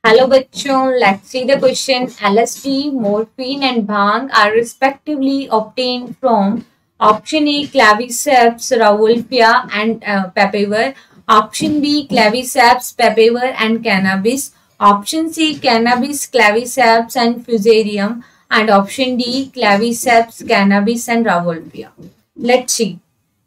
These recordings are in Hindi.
Hello bachon, let's see the question. LSD, morphine and bhang are respectively obtained from option A claviceps rauwolfia and papaver, option B claviceps papaver and cannabis, option C cannabis claviceps and fusarium, and option D claviceps cannabis and rauwolfia. Let's see.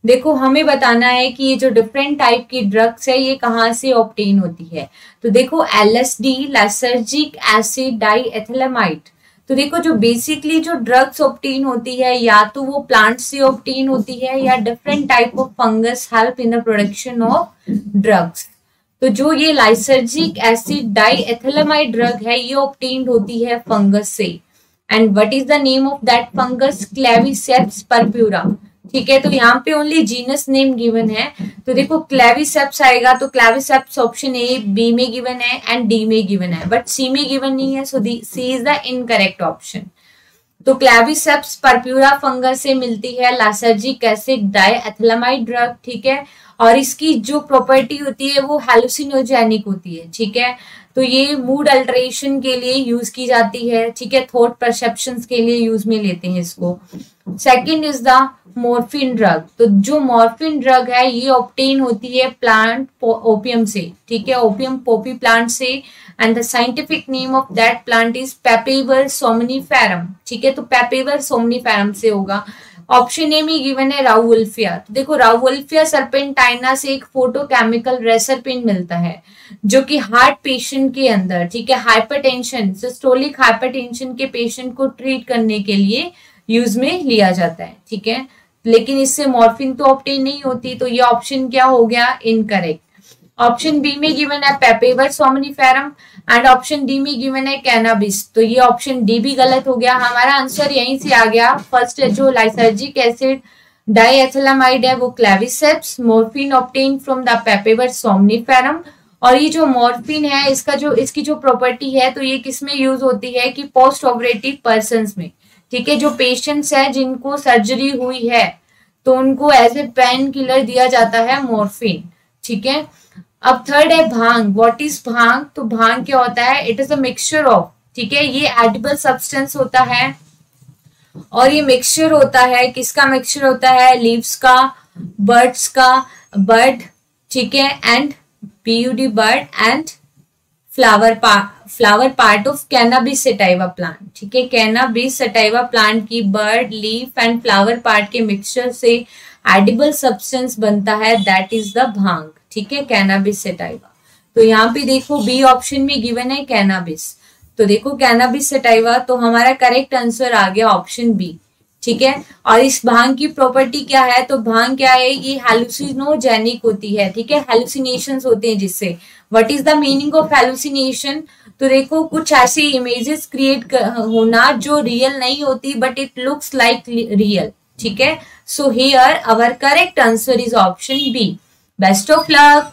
देखो हमें बताना है कि ये जो डिफरेंट टाइप की ड्रग्स है ये कहाँ से ऑब्टेन होती है। तो देखो LSD लाइसर्जिक एसिड डाइएथिलमाइड। तो देखो जो बेसिकली जो ड्रग्स ऑब्टेन होती है या तो वो प्लांट से ऑब्टेन होती है या different type of fungus help in the production of drugs. तो जो ये लाइसर्जिक एसिड डाइएथिलमाइड ड्रग है ये ऑब्टेन होती है फंगस से। And what is the name of that fungus? Claviceps purpura. ठीक है, तो यहाँ पे ओनली जीनस नेम गिवन है। तो देखो क्लेविसेप्स आएगा तो क्लेविसेप्स ऑप्शन ए बी में गिवन है एंड डी में गिवन है, बट सी में गिवन नहीं है, सो सी इज द इनकरेक्ट ऑप्शन। तो क्लेविसेप्स परप्यूरा फंगस से मिलती है लाइसर्जिक एसिड डाइएथिलमाइड ड्रग। ठीक है, और इसकी जो प्रॉपर्टी होती है वो हेलुसिनोजेनिक होती है। ठीक है, तो ये मूड अल्टरेशन के लिए यूज की जाती है। ठीक है, थॉट परसेप्शंस के लिए यूज में लेते हैं इसको। Second is the morphine drug. तो जो मॉर्फिन ड्रग है ये ऑब्टेन होती है प्लांट ओपियम से। ठीक है, ओपियम पोपी प्लांट से, and the scientific name of that plant is पेपेवर सोमनिफेरम। ठीक है, तो पेपेवर सोमनिफेरम से होगा। ऑप्शन ए में गिवन है राउवोल्फिया। तो देखो राउवोल्फिया सर्पेंटाइना से एक फोटोकेमिकल रेसरपिन मिलता है जो कि हार्ट पेशेंट के अंदर, ठीक है, हाइपरटेंशन सिस्टोलिक हाइपरटेंशन के पेशेंट को ट्रीट करने के लिए यूज में लिया जाता है। ठीक है, लेकिन इससे मॉर्फिन तो ऑब्टेन नहीं होती, तो ये ऑप्शन क्या हो गया? इनकरेक्ट। ऑप्शन बी में गिवन है पेपेवर सोमनिफेरम एंड ऑप्शन डी में गिवन है कैनाबिस। तो ये ऑप्शन डी भी गलत हो गया। हमारा आंसर यहीं से आ गया। फर्स्ट जो लाइसर्जिक एसिड डाइएथिलमाइड है वो Claviceps, morphine obtain from the पेपेवर सोमनिफेरम। और ये जो मॉर्फिन है इसकी जो प्रॉपर्टी है तो ये किसमें यूज होती है कि पोस्ट ऑपरेटिव पर्संस में। ठीक है, जो पेशेंट्स है जिनको सर्जरी हुई है तो उनको एज ए पेन किलर दिया जाता है मॉर्फिन। ठीक है, अब थर्ड है भांग। व्हाट इज भांग? तो भांग क्या होता है? It is a mixture of, ठीक है, ये एडिबल सब्सटेंस होता है और ये मिक्सचर होता है, किसका मिक्सचर होता है? लीव्स का, बर्ड्स का, बर्ड, ठीक है, and PUD bird and flower part of cannabis sativa plant. ठीक है, कैनाबिस सटाइवा प्लांट की bird, leaf and flower part के मिक्सचर से एडिबल सब्सटेंस बनता है, दैट इज द भांग। ठीक है, कैनाबिस सटाइवा। तो यहाँ पे देखो बी ऑप्शन में गिवन है कैनाबिस। तो देखो कैनाबिस सटाइवा, तो हमारा करेक्ट आंसर आ गया ऑप्शन बी। ठीक है, और इस भांग की प्रॉपर्टी क्या है? तो भांग क्या है? ये हेलुसिनोजेनिक होती है। ठीक है, हेलुसिनेशंस होते हैं जिससे। What is the meaning of hallucination? तो देखो कुछ ऐसी इमेजेस क्रिएट होना जो रियल नहीं होती but it looks like real. ठीक है, so here our correct answer is option B. Best of luck.